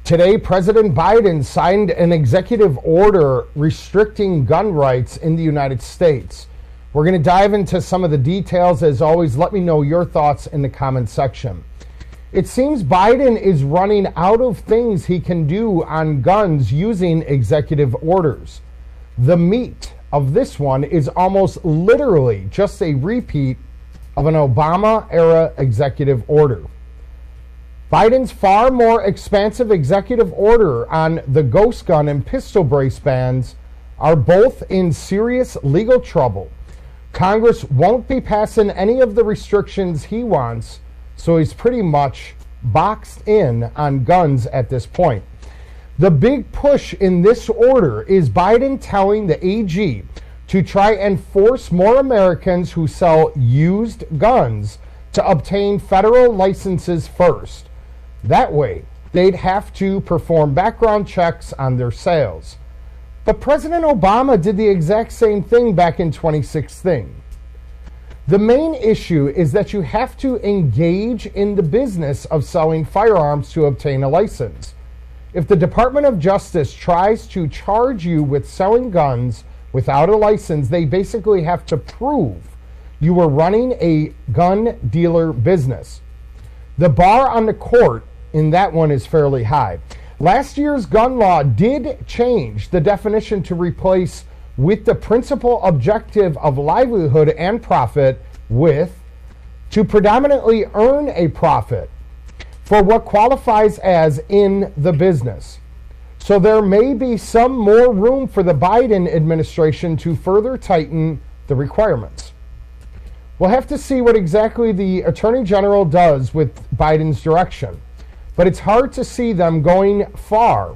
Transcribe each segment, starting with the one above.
Today, President Biden signed an executive order restricting gun rights in the United States. We're going to dive into some of the details. As always, let me know your thoughts in the comment section. It seems Biden is running out of things he can do on guns using executive orders. The meat of this one is almost literally just a repeat of an Obama-era executive order. Biden's far more expansive executive order on the ghost gun and pistol brace bans are both in serious legal trouble. Congress won't be passing any of the restrictions he wants, so he's pretty much boxed in on guns at this point. The big push in this order is Biden telling the AG to try and force more Americans who sell used guns to obtain federal licenses first. That way, they'd have to perform background checks on their sales. But President Obama did the exact same thing back in 2016. The main issue is that you have to engage in the business of selling firearms to obtain a license. If the Department of Justice tries to charge you with selling guns without a license, they basically have to prove you were running a gun dealer business. The bar on the court in that one is fairly high. Last year's gun law did change the definition to replace with the principal objective of livelihood and profit with to predominantly earn a profit for what qualifies as in the business. So there may be some more room for the Biden administration to further tighten the requirements. We'll have to see what exactly the Attorney General does with Biden's direction. But it's hard to see them going far,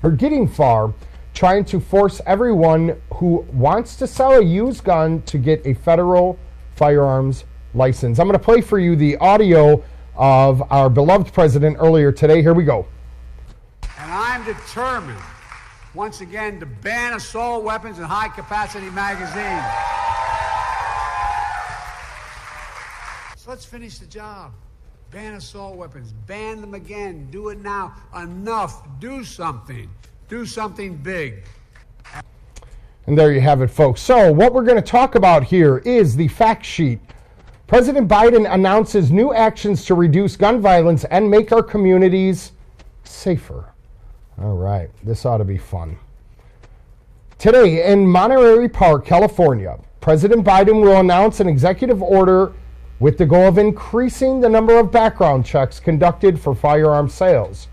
or getting far, trying to force everyone who wants to sell a used gun to get a federal firearms license. I'm going to play for you the audio of our beloved president earlier today. Here we go. And I'm determined, once again, to ban assault weapons and high-capacity magazines. So let's finish the job. Ban assault weapons. Ban them again. Do it now. Enough. Do something. Do something big. And there you have it, folks. So what we're going to talk about here is the fact sheet. President Biden announces new actions to reduce gun violence and make our communities safer. All right. This ought to be fun. Today in Monterey Park, California, President Biden will announce an executive order with the goal of increasing the number of background checks conducted for firearm sales,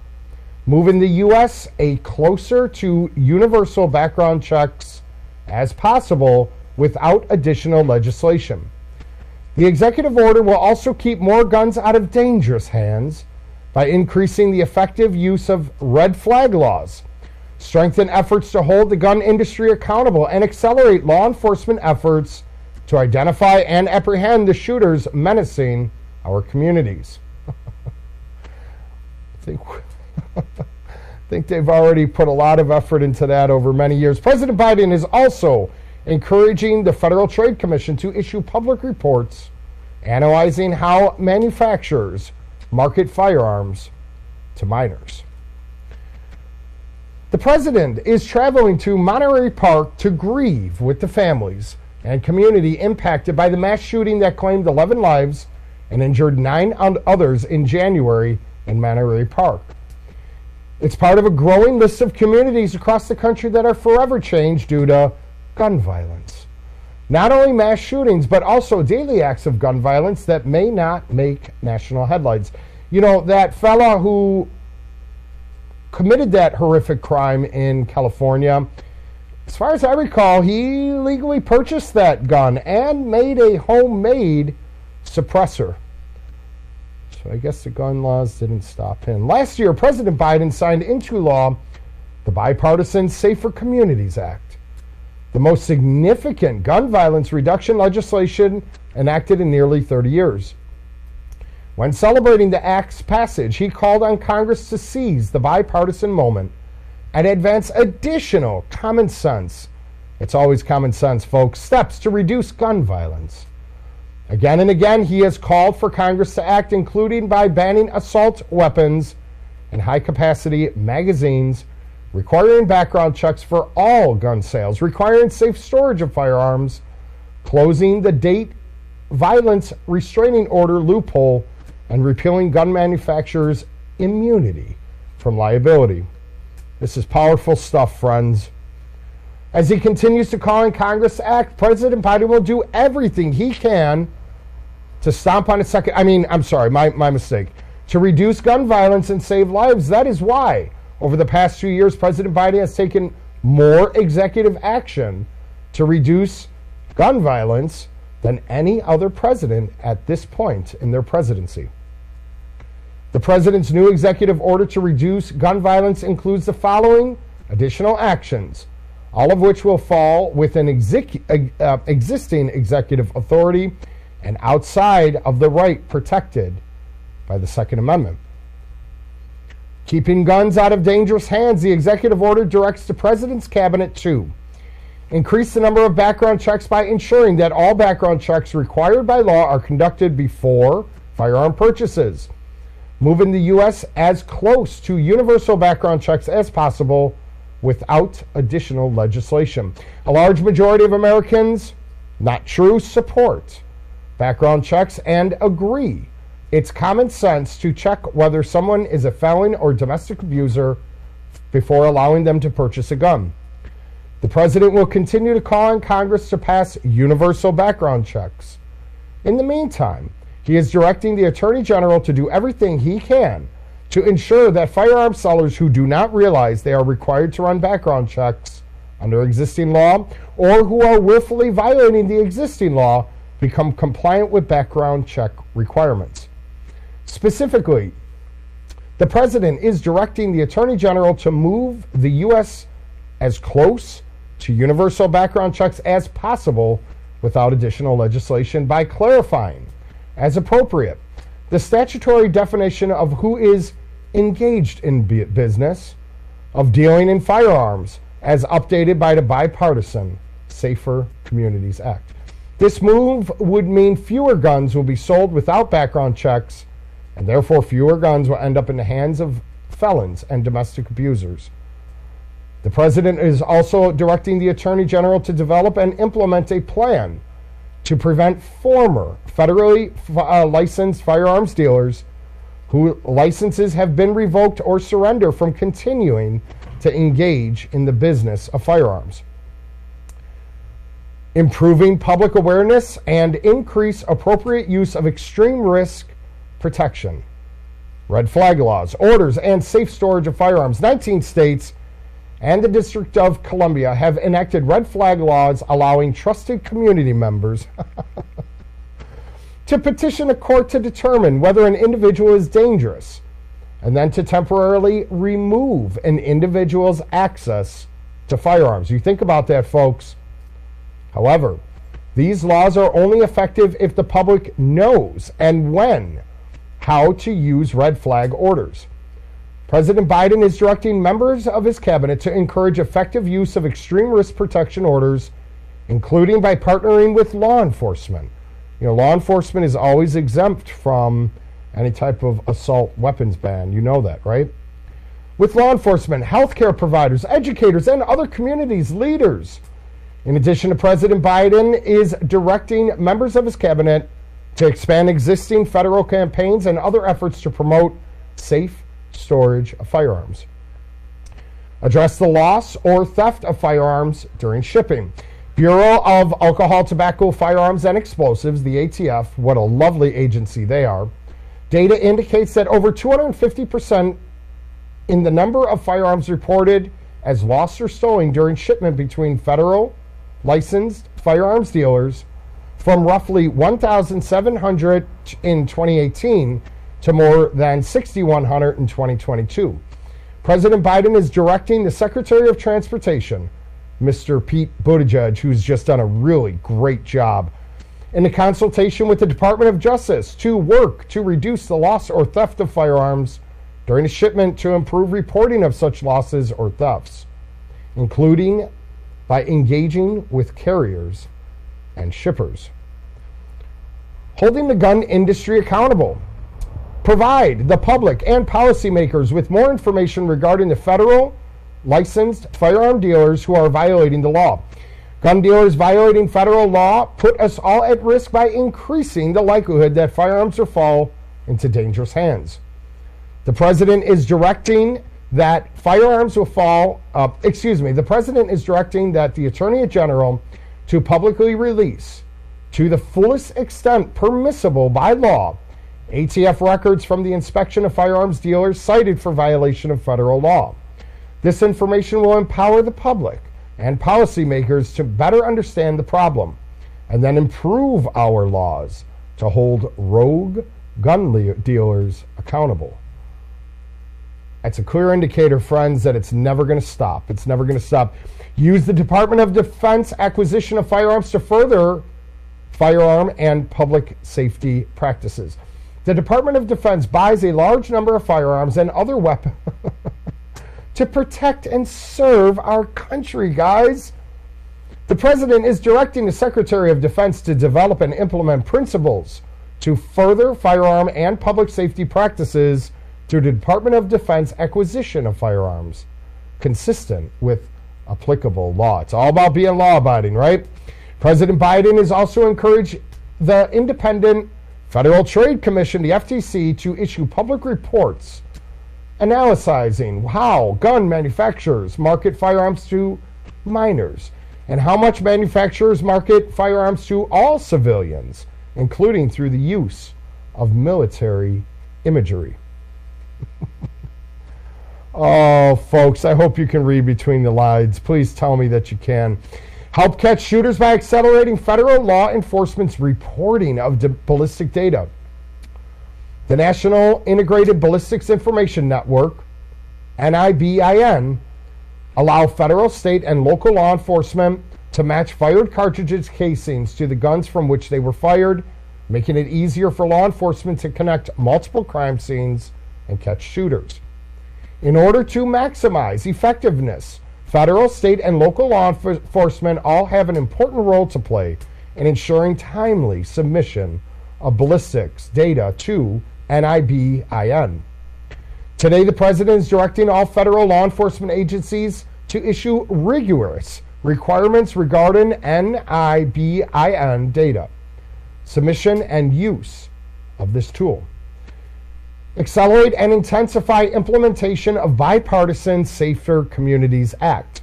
moving the U.S. closer to universal background checks as possible without additional legislation. The executive order will also keep more guns out of dangerous hands by increasing the effective use of red flag laws, strengthen efforts to hold the gun industry accountable, and accelerate law enforcement efforts to identify and apprehend the shooters menacing our communities. I think they've already put a lot of effort into that over many years. President Biden is also encouraging the Federal Trade Commission to issue public reports analyzing how manufacturers market firearms to minors. The president is traveling to Monterey Park to grieve with the families and community impacted by the mass shooting that claimed 11 lives and injured 9 others in January in Monterey Park. It's part of a growing list of communities across the country that are forever changed due to gun violence. Not only mass shootings, but also daily acts of gun violence that may not make national headlines. You know, that fella who committed that horrific crime in California, as far as I recall, he legally purchased that gun and made a homemade suppressor. So I guess the gun laws didn't stop him. Last year, President Biden signed into law the bipartisan Safer Communities Act, the most significant gun violence reduction legislation enacted in nearly 30 years. When celebrating the act's passage, he called on Congress to seize the bipartisan moment and advance additional common sense, it's always common sense, folks, steps to reduce gun violence. Again and again, he has called for Congress to act, including by banning assault weapons and high-capacity magazines, requiring background checks for all gun sales, requiring safe storage of firearms, closing the date violence restraining order loophole, and repealing gun manufacturers' immunity from liability. This is powerful stuff, friends. As he continues to call on Congress to act, President Biden will do everything he can to stomp on my mistake. To reduce gun violence and save lives. That is why, over the past 2 years, President Biden has taken more executive action to reduce gun violence than any other president at this point in their presidency. The president's new executive order to reduce gun violence includes the following additional actions, all of which will fall within existing executive authority and outside of the right protected by the Second Amendment. Keeping guns out of dangerous hands, the executive order directs the president's cabinet to increase the number of background checks by ensuring that all background checks required by law are conducted before firearm purchases, moving the U.S. as close to universal background checks as possible without additional legislation. A large majority of Americans, not true, support background checks and agree it's common sense to check whether someone is a felon or domestic abuser before allowing them to purchase a gun. The president will continue to call on Congress to pass universal background checks. In the meantime, he is directing the Attorney General to do everything he can to ensure that firearm sellers who do not realize they are required to run background checks under existing law or who are willfully violating the existing law become compliant with background check requirements. Specifically, the president is directing the Attorney General to move the U.S. as close to universal background checks as possible without additional legislation by clarifying, as appropriate, the statutory definition of who is engaged in business of dealing in firearms as updated by the bipartisan Safer Communities Act. This move would mean fewer guns will be sold without background checks, and therefore fewer guns will end up in the hands of felons and domestic abusers. The president is also directing the Attorney General to develop and implement a plan to prevent former federally licensed firearms dealers whose licenses have been revoked or surrendered from continuing to engage in the business of firearms. Improving public awareness and increase appropriate use of extreme risk protection, red flag laws, orders, and safe storage of firearms. 19 states and the District of Columbia have enacted red flag laws allowing trusted community members to petition a court to determine whether an individual is dangerous and then to temporarily remove an individual's access to firearms. You think about that, folks. However, these laws are only effective if the public knows and when how to use red flag orders. President Biden is directing members of his cabinet to encourage effective use of extreme risk protection orders, including by partnering with law enforcement. You know, law enforcement is always exempt from any type of assault weapons ban. You know that, right? With law enforcement, healthcare providers, educators, and other communities leaders. In addition, President Biden is directing members of his cabinet to expand existing federal campaigns and other efforts to promote safe storage of firearms. Address the loss or theft of firearms during shipping. Bureau of Alcohol, Tobacco, Firearms, and Explosives, the ATF, what a lovely agency they are. Data indicates that over 250% in the number of firearms reported as lost or stolen during shipment between federal licensed firearms dealers from roughly 1,700 in 2018 to more than 6,100 in 2022. President Biden is directing the Secretary of Transportation, Mr. Pete Buttigieg, who's just done a really great job, in the consultation with the Department of Justice to work to reduce the loss or theft of firearms during a shipment to improve reporting of such losses or thefts, including by engaging with carriers and shippers. Holding the gun industry accountable. Provide the public and policymakers with more information regarding the federal licensed firearm dealers who are violating the law. Gun dealers violating federal law put us all at risk by increasing the likelihood that firearms will fall into dangerous hands. The president is directing that the president is directing that the Attorney General to publicly release, to the fullest extent permissible by law, ATF records from the inspection of firearms dealers cited for violation of federal law. This information will empower the public and policymakers to better understand the problem and then improve our laws to hold rogue gun dealers accountable. That's a clear indicator, friends, that it's never going to stop. It's never going to stop. Use the Department of Defense acquisition of firearms to further firearm and public safety practices. The Department of Defense buys a large number of firearms and other weapons to protect and serve our country, guys. The president is directing the Secretary of Defense to develop and implement principles to further firearm and public safety practices through the Department of Defense acquisition of firearms, consistent with applicable law. It's all about being law-abiding, right? President Biden has also encouraged the independent Federal Trade Commission, the FTC, to issue public reports analyzing how gun manufacturers market firearms to minors and how much manufacturers market firearms to all civilians, including through the use of military imagery. Oh, folks, I hope you can read between the lines. Please tell me that you can. Help catch shooters by accelerating federal law enforcement's reporting of ballistic data. The National Integrated Ballistics Information Network, NIBIN, allow federal, state, and local law enforcement to match fired cartridges casings to the guns from which they were fired, making it easier for law enforcement to connect multiple crime scenes and catch shooters. In order to maximize effectiveness, federal, state, and local law enforcement all have an important role to play in ensuring timely submission of ballistics data to NIBIN. Today, the president is directing all federal law enforcement agencies to issue rigorous requirements regarding NIBIN data, submission, and use of this tool. Accelerate and intensify implementation of Bipartisan Safer Communities Act.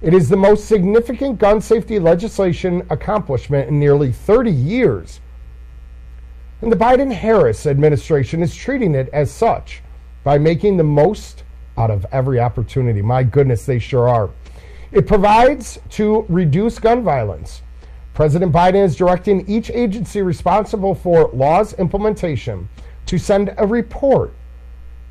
It is the most significant gun safety legislation accomplishment in nearly 30 years. And the Biden-Harris administration is treating it as such by making the most out of every opportunity. My goodness, they sure are. It provides to reduce gun violence. President Biden is directing each agency responsible for law's implementation to send a report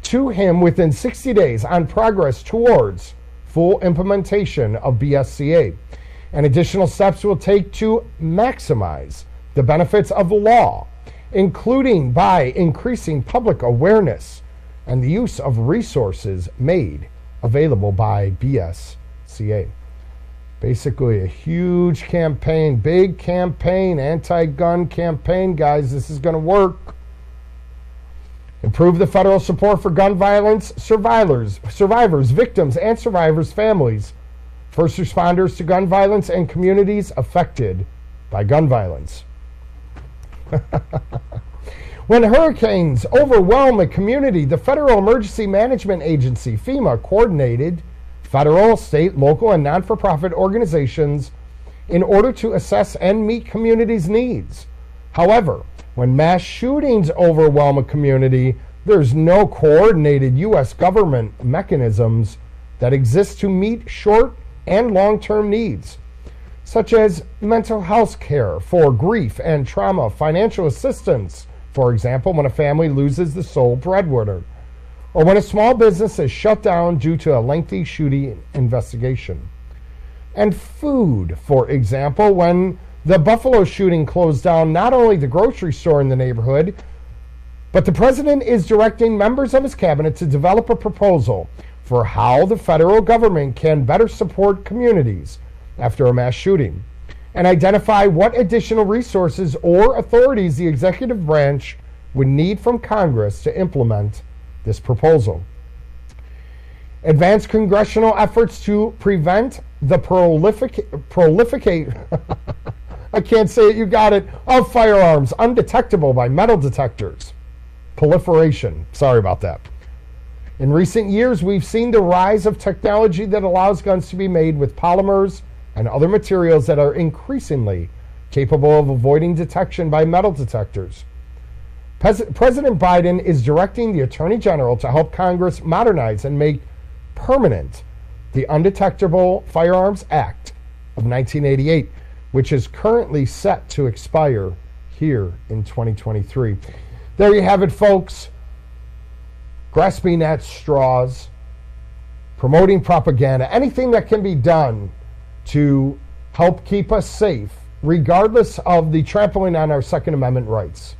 to him within 60 days on progress towards full implementation of BSCA. And additional steps will take to maximize the benefits of the law, including by increasing public awareness and the use of resources made available by BSCA. Basically a huge campaign, big campaign, anti-gun campaign, guys. This is going to work. Improve the federal support for gun violence survivors, victims, and survivors' families, first responders to gun violence, and communities affected by gun violence. When hurricanes overwhelm a community, the Federal Emergency Management Agency, FEMA, coordinated federal, state, local, and non-for-profit organizations in order to assess and meet communities' needs. However, when mass shootings overwhelm a community, there's no coordinated U.S. government mechanisms that exist to meet short and long-term needs, such as mental health care for grief and trauma, financial assistance, for example, when a family loses the sole breadwinner, or when a small business is shut down due to a lengthy shooting investigation. And food, for example, when the Buffalo shooting closed down not only the grocery store in the neighborhood, but the president is directing members of his cabinet to develop a proposal for how the federal government can better support communities after a mass shooting, and identify what additional resources or authorities the executive branch would need from Congress to implement this proposal. Advance congressional efforts to prevent the proliferate I can't say it, you got it, of firearms undetectable by metal detectors. Proliferation. Sorry about that. In recent years, we've seen the rise of technology that allows guns to be made with polymers and other materials that are increasingly capable of avoiding detection by metal detectors. President Biden is directing the Attorney General to help Congress modernize and make permanent the Undetectable Firearms Act of 1988, which is currently set to expire here in 2023. There you have it, folks. Grasping at straws, promoting propaganda, anything that can be done to help keep us safe, regardless of the trampling on our Second Amendment rights.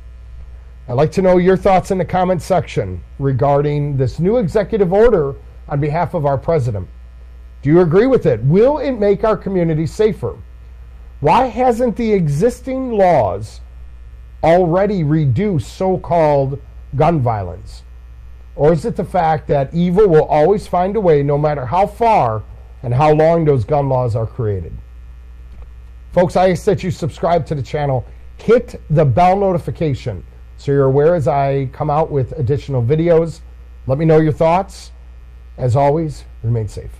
I'd like to know your thoughts in the comment section regarding this new executive order on behalf of our president. Do you agree with it? Will it make our community safer? Why hasn't the existing laws already reduced so-called gun violence? Or is it the fact that evil will always find a way, no matter how far and how long those gun laws are created? Folks, I ask that you subscribe to the channel, hit the bell notification so you're aware as I come out with additional videos. Let me know your thoughts. As always, remain safe.